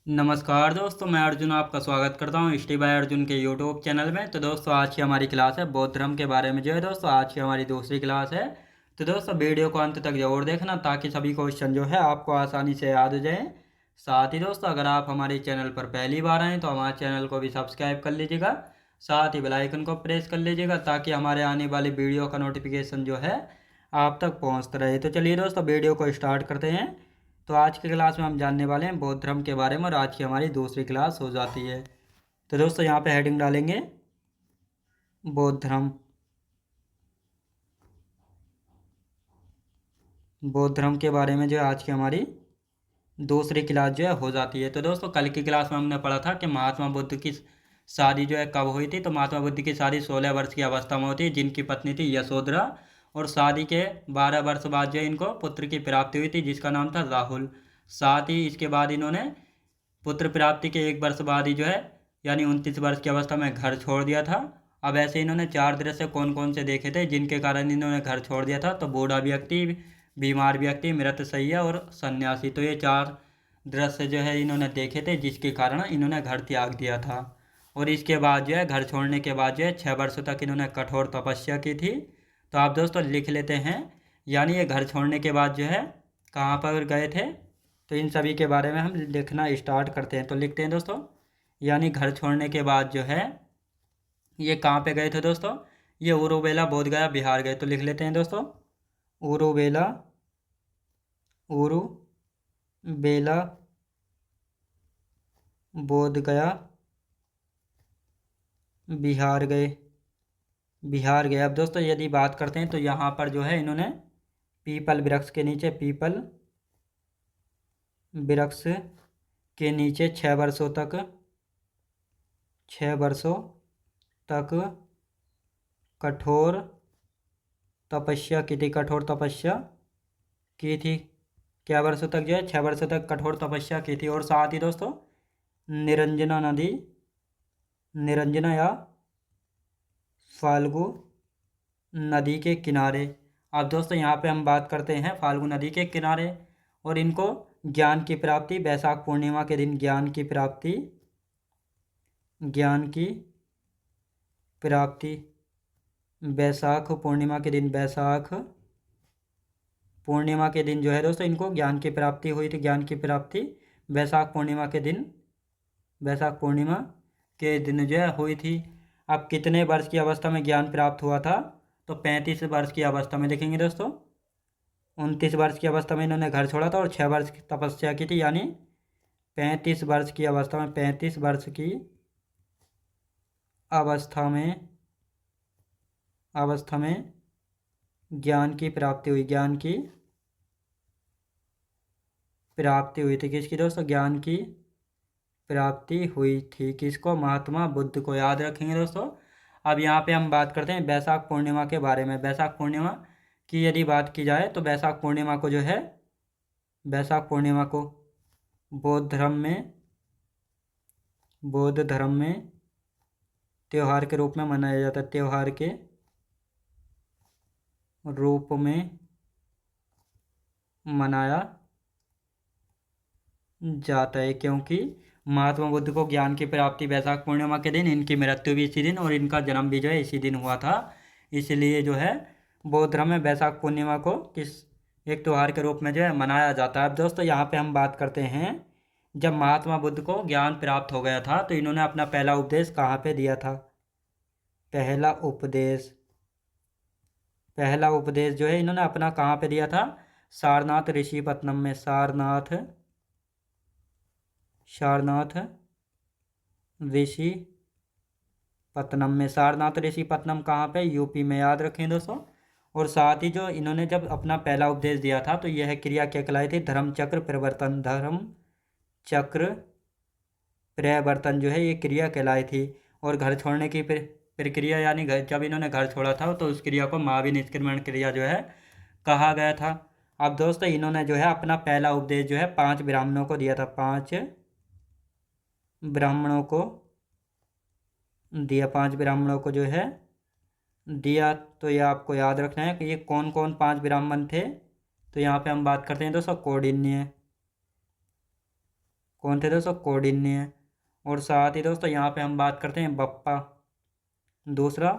नमस्कार दोस्तों, मैं अर्जुन आपका स्वागत करता हूँ स्टे बाय अर्जुन के यूट्यूब चैनल में। तो दोस्तों आज की हमारी क्लास है बौद्ध धर्म के बारे में। जो है दोस्तों आज की हमारी दूसरी क्लास है। तो दोस्तों वीडियो को अंत तक जरूर देखना ताकि सभी क्वेश्चन जो है आपको आसानी से याद हो जाए। साथ ही दोस्तों अगर आप हमारे चैनल पर पहली बार आएँ तो हमारे चैनल को भी सब्सक्राइब कर लीजिएगा। साथ ही बेल आइकन को प्रेस कर लीजिएगा ताकि हमारे आने वाली वीडियो का नोटिफिकेशन जो है आप तक पहुँचता रहे। तो चलिए दोस्तों वीडियो को स्टार्ट करते हैं। तो आज की क्लास में हम जानने वाले हैं बौद्ध धर्म के बारे में और आज की हमारी दूसरी क्लास हो जाती है। तो दोस्तों यहाँ पे हेडिंग डालेंगे बौद्ध धर्म। बौद्ध धर्म के बारे में जो है आज की हमारी दूसरी क्लास जो है हो जाती है। तो दोस्तों कल की क्लास में हमने पढ़ा था कि महात्मा बुद्ध की शादी जो है कब हुई थी। तो महात्मा बुद्ध की शादी 16 वर्ष की अवस्था में होती है, जिनकी पत्नी थी यशोधरा। और शादी के 12 वर्ष बाद जो है इनको पुत्र की प्राप्ति हुई थी जिसका नाम था राहुल। साथ ही इसके बाद इन्होंने पुत्र प्राप्ति के 1 वर्ष बाद ही जो है यानी 29 वर्ष की अवस्था में घर छोड़ दिया था। अब ऐसे इन्होंने 4 दृश्य कौन कौन से देखे थे जिनके कारण इन्होंने घर छोड़ दिया था। तो बूढ़ा व्यक्ति, बीमार व्यक्ति, मृतशैया और सन्यासी। तो ये 4 दृश्य जो है इन्होंने देखे थे जिसके कारण इन्होंने घर त्याग दिया था। और इसके बाद जो है घर छोड़ने के बाद जो है 6 वर्षों तक इन्होंने कठोर तपस्या की थी। तो आप दोस्तों लिख लेते हैं। यानी ये घर छोड़ने के बाद जो है कहाँ पर गए थे, तो इन सभी के बारे में हम लिखना स्टार्ट करते हैं। तो लिखते हैं दोस्तों, यानी घर छोड़ने के बाद जो है ये कहाँ पे गए थे दोस्तों, ये उरुवेला बोध गया बिहार गए। तो लिख लेते हैं दोस्तों, उरुवेला, उरुवेला बोध गया बिहार गए, बिहार गए। अब दोस्तों यदि बात करते हैं तो यहाँ पर जो है इन्होंने पीपल वृक्ष के नीचे, पीपल वृक्ष के नीचे 6 वर्षों तक, 6 वर्षों तक कठोर तपस्या की थी, कठोर तपस्या की थी। क्या वर्षों तक जो है 6 वर्षों तक कठोर तपस्या की थी। और साथ ही दोस्तों निरंजना नदी, निरंजना या फाल्गु नदी के किनारे। अब दोस्तों यहाँ पे हम बात करते हैं फाल्गु नदी के किनारे। और इनको ज्ञान की प्राप्ति वैशाख पूर्णिमा के दिन, ज्ञान की प्राप्ति, ज्ञान की प्राप्ति वैशाख पूर्णिमा के दिन, वैशाख पूर्णिमा के दिन जो है दोस्तों इनको ज्ञान की प्राप्ति हुई थी। ज्ञान की प्राप्ति वैशाख पूर्णिमा के दिन, वैशाख पूर्णिमा के दिन जो है हुई थी। अब कितने वर्ष की अवस्था में ज्ञान प्राप्त हुआ था, तो 35 वर्ष की अवस्था में लिखेंगे दोस्तों। 29 वर्ष की अवस्था में इन्होंने घर छोड़ा था और 6 वर्ष की तपस्या की थी, यानी 35 वर्ष की अवस्था में, 35 वर्ष की अवस्था में ज्ञान की प्राप्ति हुई, ज्ञान की प्राप्ति हुई थी। किसकी दोस्तों, ज्ञान की प्राप्ति हुई थी। किसको, महात्मा बुद्ध को। याद रखेंगे दोस्तों। अब यहाँ पे हम बात करते हैं वैशाख पूर्णिमा के बारे में। वैशाख पूर्णिमा की यदि बात की जाए तो वैशाख पूर्णिमा को जो है, वैशाख पूर्णिमा को बौद्ध धर्म में, बौद्ध धर्म में त्योहार के रूप में मनाया जाता है। त्योहार के रूप में मनाया जाता है क्योंकि महात्मा बुद्ध को ज्ञान की प्राप्ति वैशाख पूर्णिमा के दिन, इनकी मृत्यु भी इसी दिन और इनका जन्म भी जो है इसी दिन हुआ था। इसलिए जो है बौद्ध धर्म में वैशाख पूर्णिमा को किस एक त्यौहार के रूप में जो है मनाया जाता है। अब दोस्तों यहाँ पे हम बात करते हैं, जब महात्मा बुद्ध को ज्ञान प्राप्त हो गया था तो इन्होंने अपना पहला उपदेश कहाँ पे दिया था। पहला उपदेश, पहला उपदेश जो है इन्होंने अपना कहाँ पे दिया था, सारनाथ ऋषिपत्तनम में। सारनाथ, सारनाथ ऋषिपत्तनम में। सारनाथ ऋषिपत्तनम कहाँ पे, यूपी में। याद रखें दोस्तों। और साथ ही जो इन्होंने जब अपना पहला उपदेश दिया था तो यह क्रिया क्या कहलाई थी, धर्म चक्र प्रवर्तन। धर्म चक्र प्रवर्तन जो है ये क्रिया कहलाई थी। और घर छोड़ने की प्रक्रिया यानी जब इन्होंने घर छोड़ा था तो उस क्रिया को महावीर निष्क्रमण क्रिया जो है कहा गया था। अब दोस्तों इन्होंने जो है अपना पहला उपदेश जो है 5 ब्राह्मणों को दिया था, 5 ब्राह्मणों को दिया, 5 ब्राह्मणों को जो है दिया। तो ये आपको याद रखना है कि ये कौन कौन 5 ब्राह्मण थे। तो यहाँ पे हम बात करते हैं दोस्तों कौंडिन्य, कौन थे दोस्तों, कौंडिन्य। और साथ ही दोस्तों यहाँ पे हम बात करते हैं बप्पा, दूसरा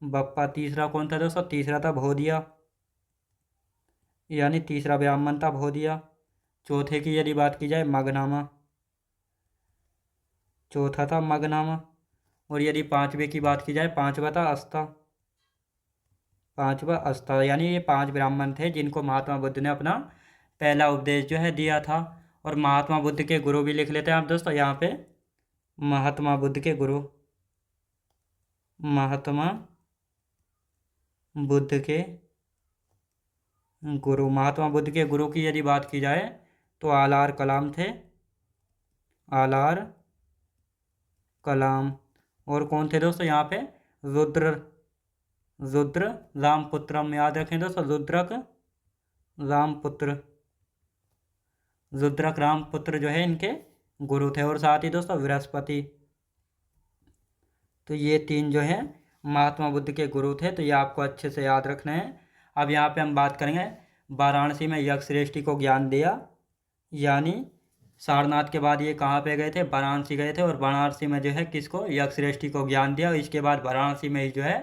बप्पा। तीसरा कौन था दोस्तों, तीसरा था भोदिया, यानी तीसरा ब्राह्मण था भोदिया। चौथे की यदि बात की जाए मगनामा, चौथा था मगनामा। और यदि पांचवे की बात की जाए, पांचवा था अस्ता, पांचवा अस्ता। यानी ये 5 ब्राह्मण थे जिनको महात्मा बुद्ध ने अपना पहला उपदेश जो है दिया था। और महात्मा बुद्ध के गुरु भी लिख लेते हैं आप दोस्तों यहाँ पे, महात्मा बुद्ध के गुरु, महात्मा बुद्ध के गुरु। महात्मा बुद्ध के गुरु की यदि बात की जाए तो आलार कलाम थे, आलार कलाम। और कौन थे दोस्तों यहाँ पे, रुद्र, रुद्र रामपुत्रम। याद रखें दोस्तों, रुद्रक रामपुत्र, रुद्रक रामपुत्र जो है इनके गुरु थे। और साथ ही दोस्तों बृहस्पति। तो ये 3 जो है महात्मा बुद्ध के गुरु थे, तो ये आपको अच्छे से याद रखना है। अब यहाँ पे हम बात करेंगे वाराणसी में यक्षश्रेष्ठी को ज्ञान दिया, यानी सारनाथ के बाद ये कहाँ पे गए थे, वाराणसी गए थे। और वाराणसी में जो है किसको, यक्षश्रेष्ठी को ज्ञान दिया। इसके बाद वाराणसी में ही जो है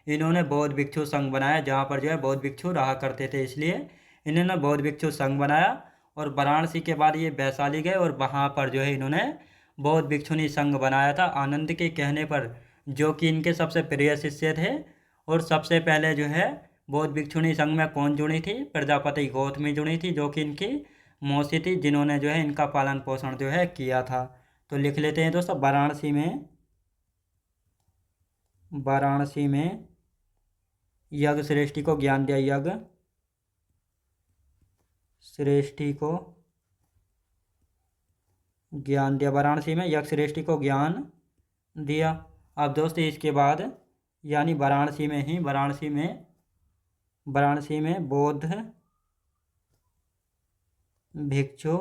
इन्होंने बौद्ध भिक्षु संघ बनाया, जहाँ पर जो है बौद्ध भिक्षु रहा करते थे, इसलिए इन्होंने बौद्ध भिक्षु संघ बनाया। और वाराणसी के बाद ये वैशाली गए और वहाँ पर जो है इन्होंने बौद्ध भिक्षुणी संघ बनाया था आनंद के कहने पर, जो कि इनके सबसे प्रिय शिष्य थे। और सबसे पहले जो है बौद्ध भिक्षुणी संघ में कौन जुड़ी थी, प्रजापति गौतमी जुड़ी थी, जो कि इनकी मौसी थी, जिन्होंने जो है इनका पालन पोषण जो है किया था। तो लिख लेते हैं दोस्तों, वाराणसी में, वाराणसी में यज्ञ श्रेष्ठी को ज्ञान दिया, यज्ञ श्रेष्ठी को ज्ञान दिया, वाराणसी में यज्ञ श्रेष्ठी को ज्ञान दिया। अब दोस्तों इसके बाद यानी वाराणसी में ही, वाराणसी में बौद्ध भिक्षु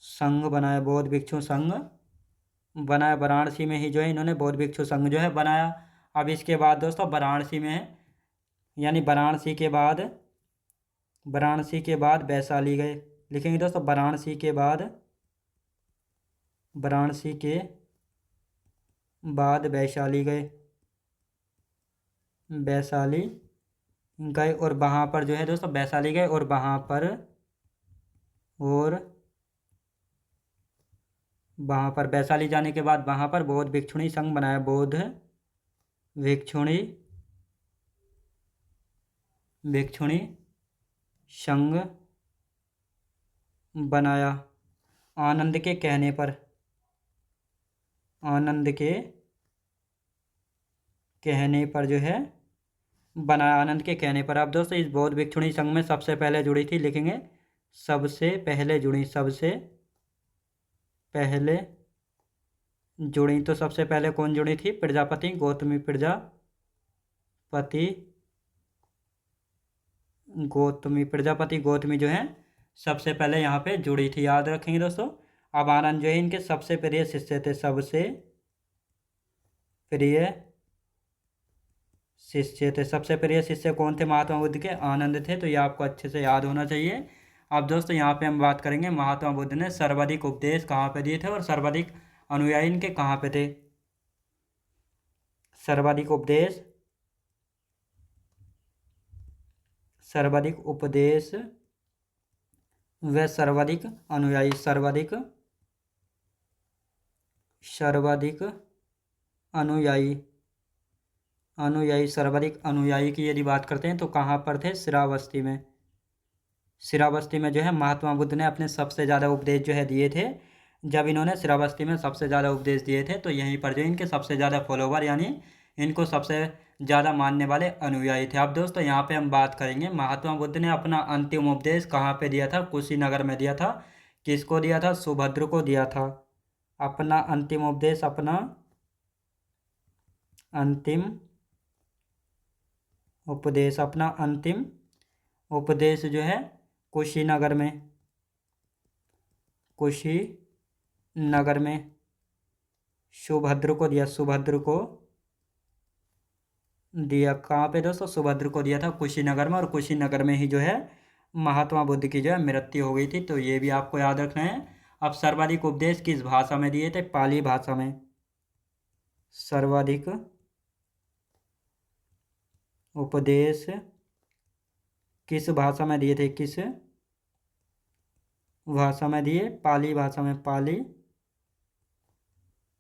संघ बनाया, बौद्ध भिक्षु संघ बनाया। वाराणसी में ही जो है इन्होंने बौद्ध भिक्षु संघ जो है बनाया। अब इसके बाद दोस्तों वाराणसी में, यानी वाराणसी के बाद, वाराणसी के बाद वैशाली गए। लिखेंगे दोस्तों, वाराणसी के बाद, वाराणसी के बाद वैशाली गए, वैशाली गए। और वहाँ पर जो है दोस्तों वैशाली गए और वहाँ पर, और वहाँ पर वैशाली जाने के बाद वहाँ पर बौद्ध भिक्षुणी संघ बनाया, बौद्ध भिक्षुणी, भिक्षुणी संघ बनाया आनंद के कहने पर, आनंद के कहने पर जो है बनाया, आनंद के कहने पर। अब दोस्तों इस बौद्ध भिक्षुणी संघ में सबसे पहले जुड़ी थी, लिखेंगे सबसे पहले जुड़ी, सबसे पहले जुड़ी। तो सबसे पहले कौन जुड़ी थी, प्रजापति गौतमी, प्रजापति गौतमी, प्रजापति गौतमी जो है सबसे पहले यहाँ पे जुड़ी थी, याद रखेंगे दोस्तों। अब आनंद जो है इनके सबसे प्रिय शिष्य थे, सबसे प्रिय शिष्य थे। सबसे प्रिय शिष्य कौन थे महात्मा बुद्ध के, आनंद थे। तो ये आपको अच्छे से याद होना चाहिए। अब दोस्तों यहाँ पे हम बात करेंगे महात्मा बुद्ध ने सर्वाधिक उपदेश कहाँ पे दिए थे और सर्वाधिक अनुयायी इनके कहाँ पे थे। सर्वाधिक उपदेश, सर्वाधिक उपदेश व सर्वाधिक अनुयायी, सर्वाधिक, सर्वाधिक अनुयायी, अनुयायी, सर्वाधिक अनुयायी की यदि बात करते हैं तो कहाँ पर थे, श्रावस्ती में। श्रावस्ती में जो है महात्मा बुद्ध ने अपने सबसे ज़्यादा उपदेश जो है दिए थे। जब इन्होंने श्रावस्ती में सबसे ज़्यादा उपदेश दिए थे तो यहीं पर जो इनके सबसे ज़्यादा फॉलोवर, यानी इनको सबसे ज़्यादा मानने वाले अनुयायी थे। अब दोस्तों यहाँ पे हम बात करेंगे महात्मा बुद्ध ने अपना अंतिम उपदेश कहाँ पे दिया था, कुशीनगर में दिया था। किसको दिया था, सुभद्र को दिया था। अपना अंतिम उपदेश, अपना अंतिम उपदेश, अपना अंतिम उपदेश जो है कुशीनगर में, कुशीनगर में सुभद्र को दिया, सुभद्र को दिया। कहाँ पे दोस्तों, सुभद्र को दिया था कुशीनगर में। और कुशीनगर में ही जो है महात्मा बुद्ध की जो है मृत्यु हो गई थी। तो ये भी आपको याद रखना है। अब सर्वाधिक उपदेश किस भाषा में दिए थे? पाली भाषा में। सर्वाधिक उपदेश किस भाषा में दिए थे? किस भाषा में दिए? पाली भाषा में। पाली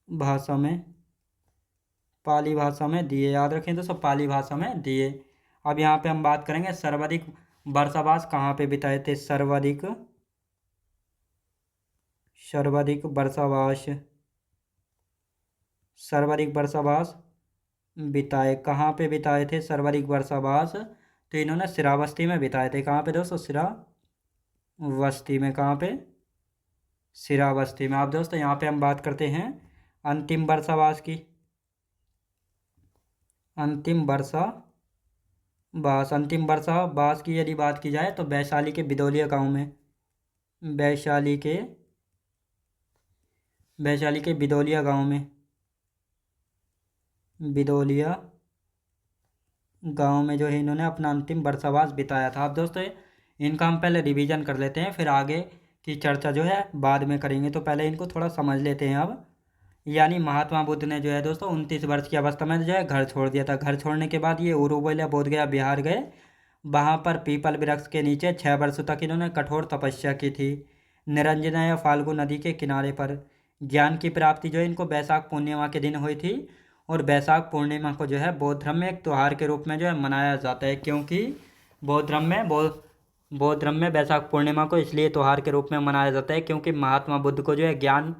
भाषा में। पाली भाषा में दिए, याद रखें तो सब पाली भाषा में दिए। अब यहाँ पे हम बात करेंगे सर्वाधिक वर्षावास कहाँ पे बिताए थे? सर्वाधिक वर्षावास, सर्वाधिक वर्षावास बिताए कहाँ पे बिताए थे? सर्वाधिक वर्षावास तो इन्होंने श्रावस्ती में बिताए थे। कहाँ पे दोस्तों? श्रावस्ती में। कहाँ पे? श्रावस्ती में। अब दोस्तों यहाँ पे हम बात करते हैं अंतिम वर्षावास की। अंतिम वर्षावास की यदि बात की जाए तो वैशाली के बिदौलिया गांव में। वैशाली के बिदौलिया गांव में। बिदौलिया गांव में जो है इन्होंने अपना अंतिम वर्षावास बिताया था। अब दोस्तों इनका हम पहले रिवीजन कर लेते हैं, फिर आगे की चर्चा जो है बाद में करेंगे। तो पहले इनको थोड़ा समझ लेते हैं अब। यानी महात्मा बुद्ध ने जो है दोस्तों 29 वर्ष की अवस्था में जो है घर छोड़ दिया था। घर छोड़ने के बाद ये उरुवेला बोधगया बिहार गए। वहाँ पर पीपल वृक्ष के नीचे 6 वर्षों तक इन्होंने कठोर तपस्या की थी, निरंजना या फाल्गु नदी के किनारे पर। ज्ञान की प्राप्ति जो है इनको वैशाख पूर्णिमा के दिन हुई थी। और वैशाख पूर्णिमा को जो है बौद्ध धर्म में एक त्यौहार के रूप में जो है मनाया जाता है, क्योंकि बौद्ध धर्म में वैशाख पूर्णिमा को इसलिए त्यौहार के रूप में मनाया जाता है क्योंकि महात्मा बुद्ध को जो है ज्ञान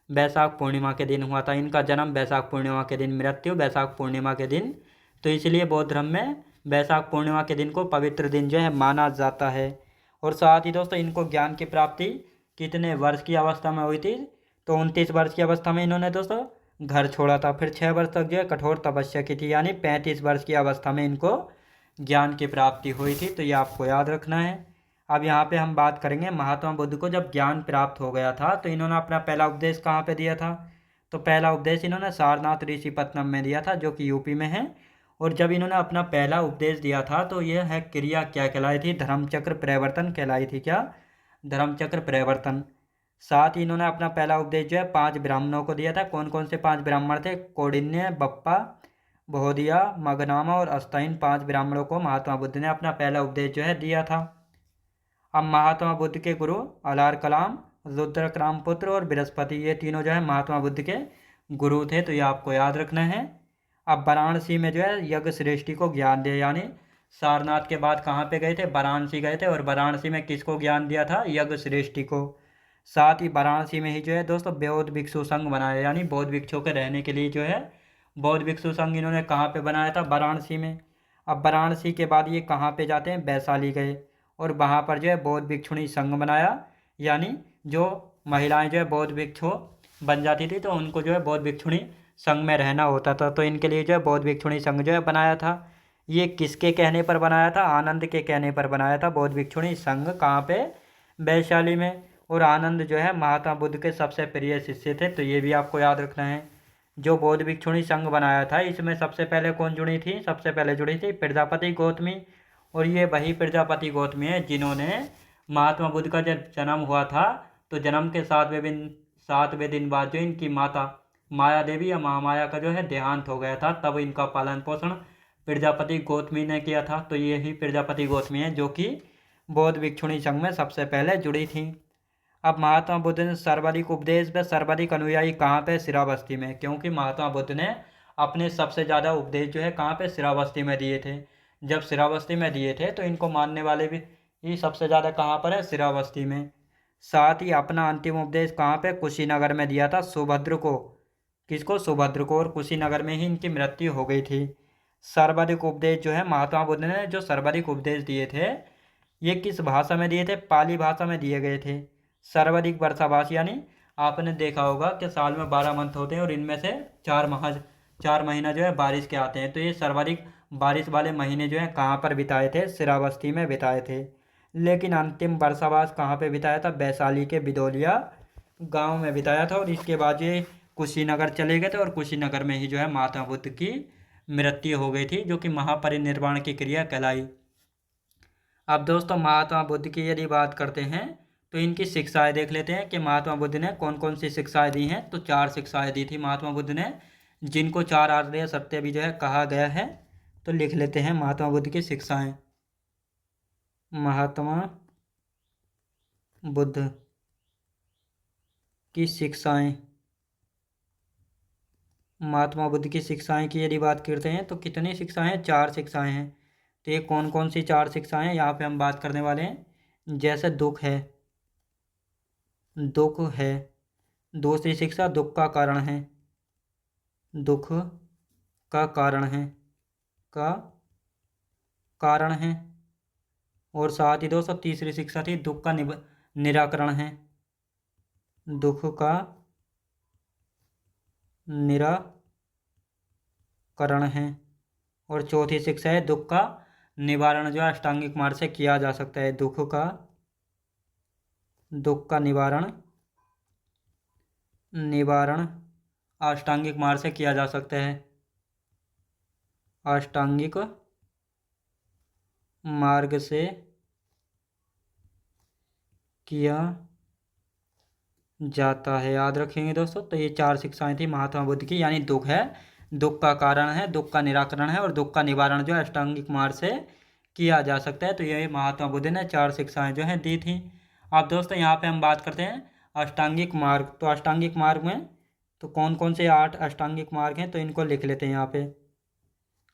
वैशाख पूर्णिमा के दिन हुआ था। इनका जन्म वैशाख पूर्णिमा के दिन, मृत्यु वैशाख पूर्णिमा के दिन। तो इसलिए बौद्ध धर्म में वैशाख पूर्णिमा के दिन को पवित्र दिन जो है माना जाता है। और साथ ही दोस्तों इनको ज्ञान की प्राप्ति कितने वर्ष की अवस्था में हुई थी? तो 29 वर्ष की अवस्था में इन्होंने दोस्तों घर छोड़ा था। फिर 6 वर्ष तक जो है कठोर तपस्या की थी, यानी 35 वर्ष की अवस्था में इनको ज्ञान की प्राप्ति हुई थी। तो ये आपको याद रखना है। अब यहाँ पे हम बात करेंगे महात्मा बुद्ध को जब ज्ञान प्राप्त हो गया था तो इन्होंने अपना पहला उपदेश कहाँ पे दिया था? तो पहला उपदेश इन्होंने सारनाथ ऋषिपत्तनम में दिया था, जो कि यूपी में है। और जब इन्होंने अपना पहला उपदेश दिया था तो यह है क्रिया क्या कहलाई थी? धर्मचक्र परिवर्तन कहलाई थी। क्या? धर्मचक्र परिवर्तन। साथ ही इन्होंने अपना पहला उपदेश जो है 5 ब्राह्मणों को दिया था। कौन कौन से 5 ब्राह्मण थे? कौंडिन्य, बप्पा, बहोदिया, मगनामा और अस्ताइन 5 ब्राह्मणों को महात्मा बुद्ध ने अपना पहला उपदेश जो है दिया था। अब महात्मा बुद्ध के गुरु अलार कलाम, रुद्रक्राम पुत्र और बृहस्पति, ये तीनों जो है महात्मा बुद्ध के गुरु थे। तो ये आपको याद रखना है। अब वाराणसी में जो है यज्ञ श्रेष्ठी को ज्ञान दिया, यानी सारनाथ के बाद कहाँ पे गए थे? वाराणसी गए थे। और वाराणसी में किसको ज्ञान दिया था? यज्ञ श्रेष्ठी को। साथ ही वाराणसी में ही जो है दोस्तों बौद्ध भिक्षु संघ बनाया, यानी बौद्ध भिक्षुओं के रहने के लिए जो है बौद्ध भिक्षु संघ इन्होंने कहाँ पे बनाया था? वाराणसी में। अब वाराणसी के बाद ये कहाँ पे जाते हैं? वैशाली गए और वहाँ पर जो है बौद्ध भिक्षुणी संघ बनाया, यानी जो महिलाएं जो है बौद्ध भिक्षु बन जाती थी तो उनको जो है बौद्ध भिक्षुणी संघ में रहना होता था। तो इनके लिए जो है बौद्ध भिक्षुणी संघ जो है बनाया था। ये किसके कहने पर बनाया था? आनंद के कहने पर बनाया था बौद्ध भिक्षुणी संघ। कहाँ पे? वैशाली में। और आनंद जो है महात्मा बुद्ध के सबसे प्रिय शिष्य थे। तो ये भी आपको याद रखना है। जो बौद्ध भिक्षुणी संघ बनाया था इसमें सबसे पहले कौन जुड़ी थी? सबसे पहले जुड़ी थी प्रजापति गौतमी। और ये वही प्रजापति गौतमी है जिन्होंने महात्मा बुद्ध का जब जन्म हुआ था तो जन्म के 7वें दिन बाद जो इनकी माता माया देवी या महामाया का जो है देहांत हो गया था, तब इनका पालन पोषण प्रजापति गौतमी ने किया था। तो ये ही प्रजापति गौतमी है जो कि बौद्ध भिक्षुणी संघ में सबसे पहले जुड़ी थी। अब महात्मा बुद्ध ने सर्वाधिक उपदेश व सर्वाधिक अनुयायी कहाँ पे? श्रावस्ती में। क्योंकि महात्मा बुद्ध ने अपने सबसे ज़्यादा उपदेश जो है कहाँ पे? श्रावस्ती में दिए थे। जब श्रावस्ती में दिए थे तो इनको मानने वाले भी ये सबसे ज़्यादा कहाँ पर है? श्रावस्ती में। साथ ही अपना अंतिम उपदेश कहाँ पे? कुशीनगर में दिया था सुभद्र को। किसको? सुभद्र को। और कुशीनगर में ही इनकी मृत्यु हो गई थी। सर्वाधिक उपदेश जो है महात्मा बुद्ध ने जो सर्वाधिक उपदेश दिए थे ये किस भाषा में दिए थे? पाली भाषा में दिए गए थे। सर्वाधिक वर्षावास, यानी आपने देखा होगा कि साल में 12 मंथ होते हैं और इनमें से 4 महीना जो है बारिश के आते हैं। तो ये सर्वाधिक बारिश वाले महीने जो है कहाँ पर बिताए थे? श्रावस्ती में बिताए थे। लेकिन अंतिम वर्षावास कहाँ पे बिताया था? वैशाली के बिदौलिया गांव में बिताया था। और इसके बाद ये कुशीनगर चले गए थे और कुशीनगर में ही जो है महात्मा बुद्ध की मृत्यु हो गई थी, जो कि महापरिनिर्वाण की क्रिया कहलाई। अब दोस्तों महात्मा बुद्ध की यदि बात करते हैं तो इनकी शिक्षाएं देख लेते हैं कि महात्मा बुद्ध ने कौन कौन सी शिक्षाएं दी हैं। तो 4 शिक्षाएं दी थी महात्मा बुद्ध ने, जिनको 4 आर्य सत्य भी जो है कहा गया है। तो लिख लेते हैं महात्मा बुद्ध की शिक्षाएं। महात्मा बुद्ध की शिक्षाएं। महात्मा बुद्ध की शिक्षाएं की यदि बात करते हैं तो कितनी शिक्षाएं हैं? 4 शिक्षाएं हैं। तो ये कौन कौन सी 4 शिक्षाएं हैं यहाँ पे हम बात करने वाले हैं। जैसे दुख है, दुख है। दूसरी शिक्षा दुख का कारण है, दुख का कारण है, का कारण है। और साथ ही दोस्तों तीसरी शिक्षा थी दुख का निराकरण है, दुख का निराकरण है। और चौथी शिक्षा है दुख का निवारण जो है अष्टांगिक मार्ग से किया जा सकता है, दुख का निवारण अष्टांगिक मार्ग से किया जा सकता है, अष्टांगिक मार्ग से किया जाता है। याद रखेंगे दोस्तों। तो ये 4 शिक्षाएं थी महात्मा बुद्ध की, यानी दुख है, दुख का कारण है, दुख का निराकरण है और दुख का निवारण जो है अष्टांगिक मार्ग से किया जा सकता है। तो ये महात्मा बुद्ध ने 4 शिक्षाएं जो हैं दी थी। अब दोस्तों यहाँ पे हम बात करते हैं अष्टांगिक मार्ग। तो अष्टांगिक मार्ग में तो कौन कौन से 8 अष्टांगिक मार्ग हैं, तो इनको लिख लेते हैं यहाँ पे।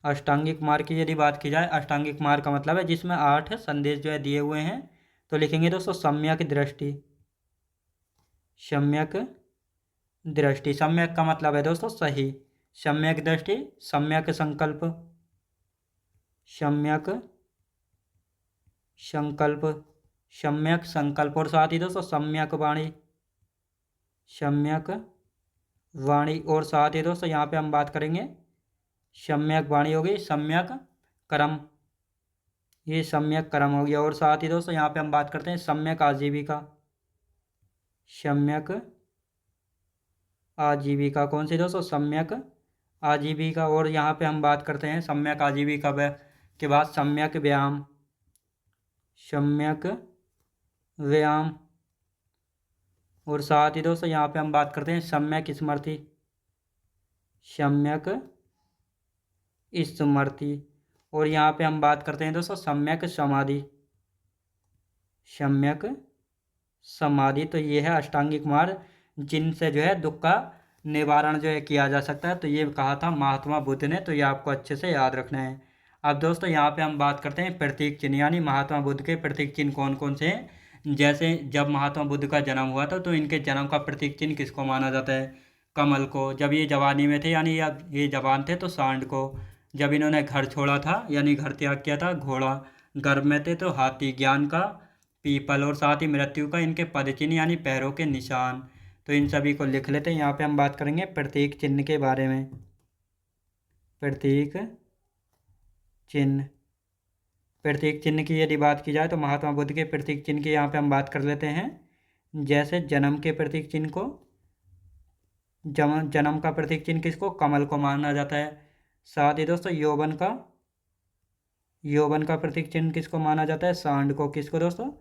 अष्टांगिक मार्ग की यदि बात की जाए, अष्टांगिक मार्ग का मतलब है जिसमें 8 संदेश जो है दिए हुए हैं। तो लिखेंगे दोस्तों सम्यक दृष्टि, सम्यक दृष्टि। सम्यक का मतलब है दोस्तों सही, सम्यक दृष्टि, सम्यक संकल्प, सम्यक संकल्प, सम्यक संकल्प। और साथ ही दोस्तों सम्यक वाणी, सम्यक वाणी। और साथ ही दोस्तों यहाँ पे हम बात करेंगे सम्यक वाणी हो गई, सम्यक कर्म, ये सम्यक कर्म हो गया। और साथ ही दोस्तों यहाँ पे हम बात करते हैं सम्यक आजीविका, सम्यक आजीविका। कौन सी दोस्तों? सम्यक आजीविका। और यहाँ पे हम बात करते हैं सम्यक आजीविका के बाद सम्यक व्यायाम, सम्यक व्यायाम। और साथ ही दोस्तों यहाँ पे हम बात करते हैं सम्यक स्मृति, सम्यक स्मृति। और यहाँ पे हम बात करते हैं दोस्तों सम्यक समाधि, सम्यक समाधि। तो ये है अष्टांगिक मार्ग जिनसे जो है दुख का निवारण जो है किया जा सकता है। तो ये कहा था महात्मा बुद्ध ने, तो ये आपको अच्छे से याद रखना है। अब दोस्तों यहाँ पे हम बात करते हैं प्रतीक चिन्ह, यानी महात्मा बुद्ध के प्रतीक चिन्ह कौन कौन से हैं। जैसे जब महात्मा बुद्ध का जन्म हुआ था तो इनके जन्म का प्रतीक चिन्ह किसको माना जाता है? कमल को। जब ये जवानी में थे यानी ये जवान थे तो सांड को। जब इन्होंने घर छोड़ा था यानी घर त्याग किया था, घोड़ा। गर्भ में थे तो हाथी, ज्ञान का पीपल। और साथ ही मृत्यु का इनके पद चिन्ह यानी पैरों के निशान। तो इन सभी को लिख लेते हैं। यहाँ पे हम बात करेंगे प्रतीक चिन्ह के बारे में। प्रतीक चिन्ह, प्रतीक चिन्ह की यदि बात की जाए तो महात्मा बुद्ध के प्रतीक चिन्ह की यहाँ पे हम बात कर लेते हैं। जैसे जन्म के प्रतीक चिन्ह को, जन्म का प्रतीक चिन्ह किसको? कमल को माना जाता है। साथ ही दोस्तों यौवन का प्रतीक चिन्ह किसको माना जाता है? सांड को। किसको दोस्तों?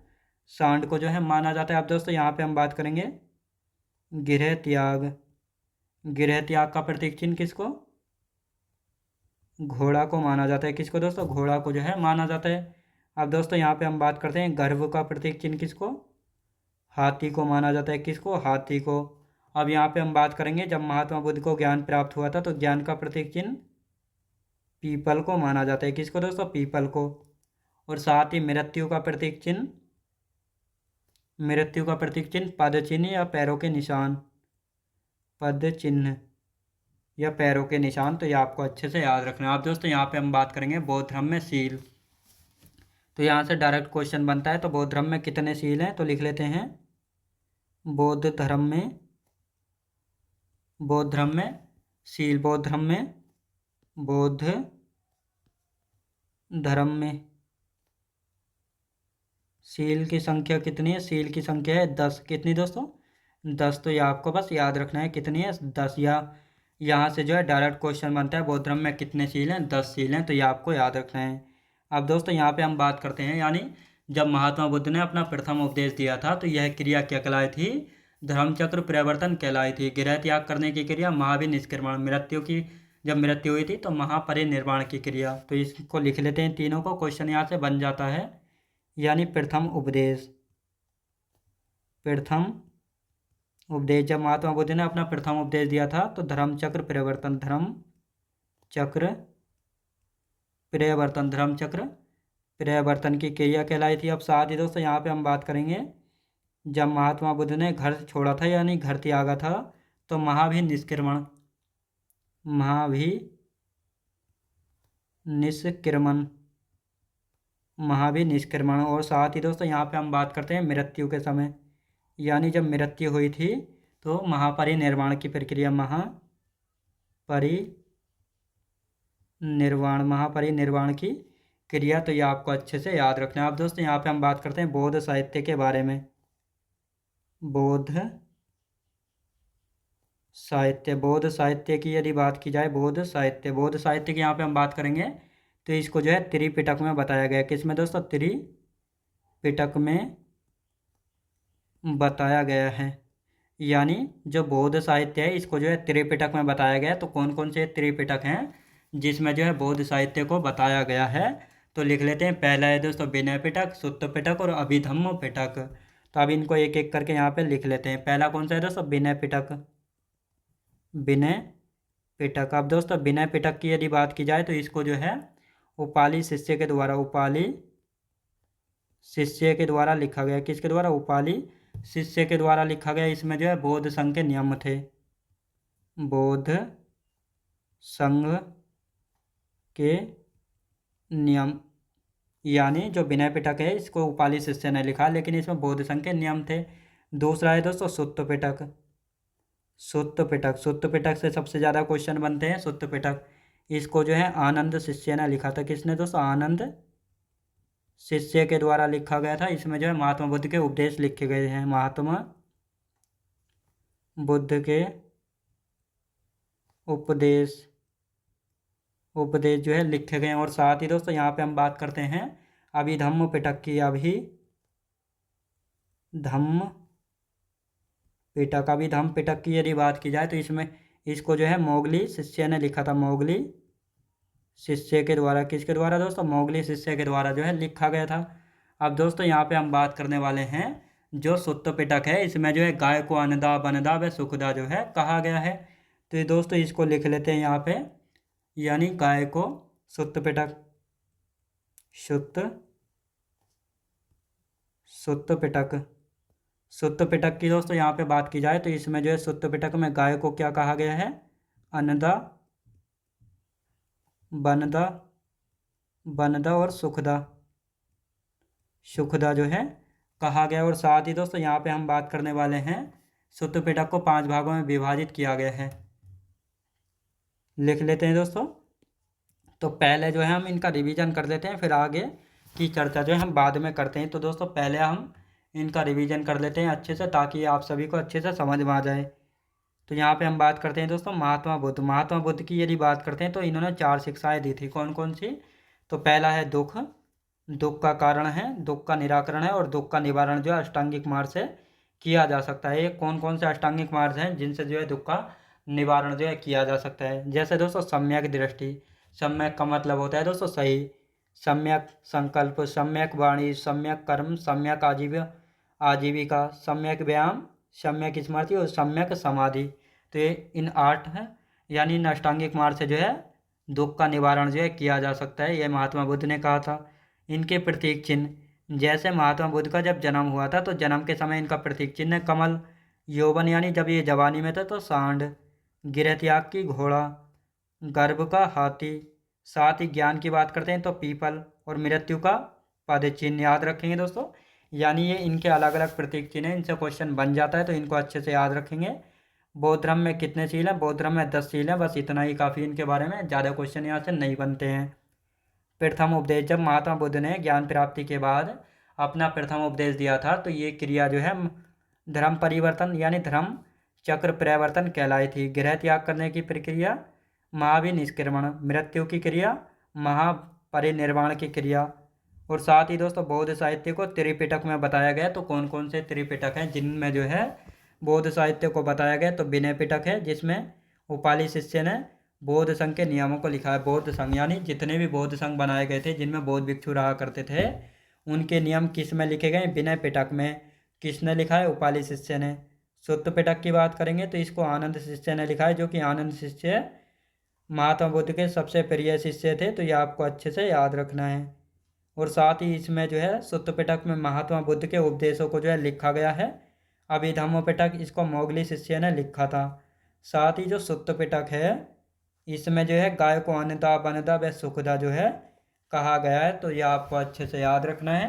सांड को जो है माना जाता है। अब दोस्तों यहाँ पे हम बात करेंगे गृह त्याग, गृह त्याग का प्रतीक चिन्ह किसको? घोड़ा को माना जाता है। किसको दोस्तों? घोड़ा को जो है माना जाता है। अब दोस्तों यहाँ पे हम बात करते हैं गर्व का प्रतीक चिन्ह किसको? हाथी को माना जाता है। किसको? हाथी को। अब यहाँ पे हम बात करेंगे जब महात्मा बुद्ध को ज्ञान प्राप्त हुआ था तो ज्ञान का प्रतीक चिन्ह पीपल को माना जाता है। किसको दोस्तों? पीपल को। और साथ ही मृत्यु का प्रतीक चिन्ह, मृत्यु का प्रतीक चिन्ह पद चिन्ह या पैरों के निशान, पद चिन्ह या पैरों के निशान। तो ये आपको अच्छे से याद रखना है। आप दोस्तों यहाँ पे हम बात करेंगे बौद्ध धर्म में सील। तो यहाँ से डायरेक्ट क्वेश्चन बनता है। तो बौद्ध धर्म में कितने सील हैं? तो लिख लेते हैं बौद्ध धर्म में, बौद्ध धर्म में सील, बौद्ध धर्म में, बौद्ध धर्म में सील की संख्या कितनी है? सील की संख्या है 10। कितनी दोस्तों? 10। तो ये आपको बस याद रखना है कितनी है? 10। या यहाँ से जो है डायरेक्ट क्वेश्चन बनता है बौद्ध धर्म में कितने सील हैं? 10 सील हैं। तो ये आपको याद रखना है। अब दोस्तों यहाँ पे हम बात करते हैं यानी जब महात्मा बुद्ध ने अपना प्रथम उपदेश दिया था तो यह क्रिया क्या कहलाई थी? धर्मचक्र प्रवर्तन कहलाई थी। गृह त्याग करने की क्रिया, महाभिनिष्क्रमण, मृत्यु की जब मृत्यु हुई थी तो महापरिनिर्वाण की क्रिया। तो इसको लिख लेते हैं तीनों को, क्वेश्चन यहाँ से बन जाता है। यानी प्रथम उपदेश, प्रथम उपदेश जब महात्मा बुद्ध ने अपना प्रथम उपदेश दिया था तो धर्मचक्र प्रवर्तन, धर्मचक्र प्रवर्तन, धर्मचक्र प्रवर्तन की क्रिया कहलाई थी। अब साथ ही दोस्तों यहाँ पे हम बात करेंगे जब महात्मा बुद्ध ने घर छोड़ा था यानी घर त्यागा था तो महाभिनिष्क्रमण, महाभिनिष्क्रमण, महाभिनिष्क्रमण। और साथ ही दोस्तों यहाँ पे हम बात करते हैं मृत्यु के समय, यानी जब मृत्यु हुई थी तो महापरिनिर्वाण की प्रक्रिया, महापरिनिर्वाण की क्रिया। तो ये आपको अच्छे से याद रखना है। अब दोस्तों यहाँ पे हम बात करते हैं बौद्ध साहित्य के बारे में। बौद्ध साहित्य की यदि बात की जाए, बौद्ध साहित्य की यहाँ पे हम बात करेंगे तो इसको जो है त्रिपिटक में बताया गया है। किसमें दोस्तों? त्रिपिटक में बताया गया है। यानी जो बौद्ध साहित्य है इसको जो है त्रिपिटक में बताया गया है। तो कौन कौन से त्रिपिटक हैं जिसमें जो है बौद्ध साहित्य को बताया गया है? तो लिख लेते हैं। पहला है दोस्तों विनय पिटक, सुत्त पिटक और अभिधम्म पिटक। तो अब इनको एक एक करके यहाँ पे लिख लेते हैं। पहला कौन सा है दोस्तों? विनय पिटक, विनय पिटक। अब दोस्तों विनय पिटक की यदि बात की जाए तो इसको जो है उपाली शिष्य के द्वारा, उपाली शिष्य के द्वारा लिखा गया। किसके द्वारा? उपाली शिष्य के द्वारा लिखा गया। इसमें जो है बौद्ध संघ के नियम थे, बौद्ध संघ के नियम। यानी जो विनय पिटक है इसको उपाली शिष्य ने लिखा लेकिन इसमें बौद्ध संघ के नियम थे। दूसरा है दोस्तों सुत्त पिटक, सुत्त पिटक से सबसे ज़्यादा क्वेश्चन बनते हैं। सुत्त पिटक इसको जो है आनंद शिष्य ने लिखा था। किसने दोस्तों? आनंद शिष्य के द्वारा लिखा गया था। इसमें जो है महात्मा बुद्ध के उपदेश लिखे गए हैं, महात्मा बुद्ध के उपदेश जो है लिखे गए हैं। और साथ ही दोस्तों यहाँ पे हम बात करते हैं अभिधम्म पिटक की। अभिधम्म पिटक की यदि बात की जाए तो इसमें इसको जो है मोगली शिष्य ने लिखा था, मोगली शिष्य के द्वारा। किसके द्वारा दोस्तों? मोगली शिष्य के द्वारा जो है लिखा गया था। अब दोस्तों यहाँ पे हम बात करने वाले हैं जो सुत्त पिटक है, इसमें जो है गाय को अन्नदा बनदा व सुखदा जो है कहा गया है। तो ये दोस्तों इसको लिख लेते हैं यहाँ पे। यानी गाय को सुत्त पिटक, सुत्त पिटक की दोस्तों यहाँ पे बात की जाए तो इसमें जो है सुत्त पिटक में गाय को क्या कहा गया है? अन्नदा बनदा और सुखदा जो है कहा गया। और साथ ही दोस्तों यहाँ पे हम बात करने वाले हैं सुत्त पिटक को 5 भागों में विभाजित किया गया है। लिख लेते हैं दोस्तों। तो पहले जो है हम इनका रिवीजन कर लेते हैं, फिर आगे की चर्चा जो है हम बाद में करते हैं। तो दोस्तों पहले हम इनका रिवीजन कर लेते हैं अच्छे से ताकि आप सभी को अच्छे से समझ में आ जाए। तो यहाँ पे हम बात करते हैं दोस्तों महात्मा बुद्ध की यदि बात करते हैं तो इन्होंने 4 शिक्षाएं दी थी। कौन कौन सी? तो पहला है दुख का कारण है, दुख का निराकरण है और दुख का निवारण जो है अष्टांगिक मार्ग से किया जा सकता है। ये कौन कौन से अष्टांगिक मार्ग हैं जिनसे जो है दुख का निवारण जो है किया जा सकता है? जैसे दोस्तों सम्यक दृष्टि, सम्यक का मतलब होता है दोस्तों सही, सम्यक संकल्प, सम्यक वाणी, सम्यक कर्म, सम्यक आजीविका, सम्यक व्यायाम, सम्यक स्मृति और सम्यक समाधि। तो ये इन 8 हैं यानी इन अष्टांगिक मार्ग से जो है दुख का निवारण जो है किया जा सकता है। यह महात्मा बुद्ध ने कहा था। इनके प्रतीक चिन्ह, जैसे महात्मा बुद्ध का जब जन्म हुआ था तो जन्म के समय इनका प्रतीक चिन्ह है कमल, यौवन यानी जब ये जवानी में था तो सांड, गृह त्याग की घोड़ा, गर्भ का हाथी। साथ ही ज्ञान की बात करते हैं तो पीपल और मृत्यु का पद चिन्ह याद रखेंगे दोस्तों। यानी ये इनके अलग अलग प्रतीक चिन्ह हैं, इनसे क्वेश्चन बन जाता है तो इनको अच्छे से याद रखेंगे। बौद्ध धर्म में कितने सील हैं? बौद्ध धर्म में 10 सील हैं, बस इतना ही काफ़ी इनके बारे में, ज़्यादा क्वेश्चन यहाँ से नहीं बनते हैं। प्रथम उपदेश, जब महात्मा बुद्ध ने ज्ञान प्राप्ति के बाद अपना प्रथम उपदेश दिया था तो ये क्रिया जो है धर्म परिवर्तन यानी धर्म चक्र प्रवर्तन कहलाई थी। गृह त्याग करने की प्रक्रिया, महाभिनिष्क्रमण, मृत्यु की क्रिया, महापरिनिर्वाण की क्रिया और साथ ही दोस्तों बौद्ध साहित्य को त्रिपिटक में बताया गया। तो कौन कौन से त्रिपिटक हैं जिनमें जो है बौद्ध साहित्य को बताया गया? तो विनय पिटक है, जिसमें उपाली शिष्य ने बौद्ध संघ के नियमों को लिखा है। बौद्ध संघ यानी जितने भी बौद्ध संघ बनाए गए थे जिनमें बौद्ध भिक्षु रहा करते थे, उनके नियम किस में लिखे गए? विनय पिटक में। किसने लिखा है? उपाली शिष्य ने। सुत्त पिटक की बात करेंगे तो इसको आनंद शिष्य ने लिखा है, जो कि आनंद शिष्य महात्मा बुद्ध के सबसे प्रिय शिष्य थे। तो ये आपको अच्छे से याद रखना है। और साथ ही इसमें जो है सुत्त पिटक में महात्मा बुद्ध के उपदेशों को जो है लिखा गया है। अभिधम्म पिटक इसको मोगली शिष्य ने लिखा था। साथ ही जो सुत्त पिटक है इसमें जो है गाय को अन्नदा बनदा व सुखदा जो है कहा गया है। तो ये आपको अच्छे से याद रखना है।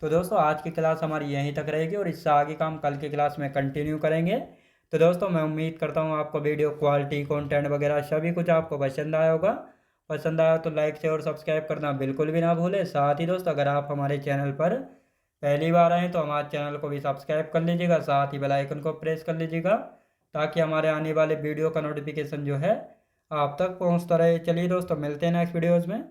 तो दोस्तों आज की क्लास हमारी यहीं तक रहेगी और इससे आगे का हम कल की क्लास में कंटिन्यू करेंगे। तो दोस्तों मैं उम्मीद करता हूँ आपको वीडियो क्वालिटी कंटेंट वगैरह सभी कुछ आपको पसंद आया होगा। पसंद आया तो लाइक शेयर और सब्सक्राइब करना बिल्कुल भी ना भूलें। साथ ही दोस्तों अगर आप हमारे चैनल पर पहली बार आएँ तो हमारे चैनल को भी सब्सक्राइब कर लीजिएगा, साथ ही बेल आइकन को प्रेस कर लीजिएगा ताकि हमारे आने वाले वीडियो का नोटिफिकेशन जो है आप तक पहुंचता रहे। चलिए दोस्तों मिलते हैं नेक्स्ट वीडियोज़ में।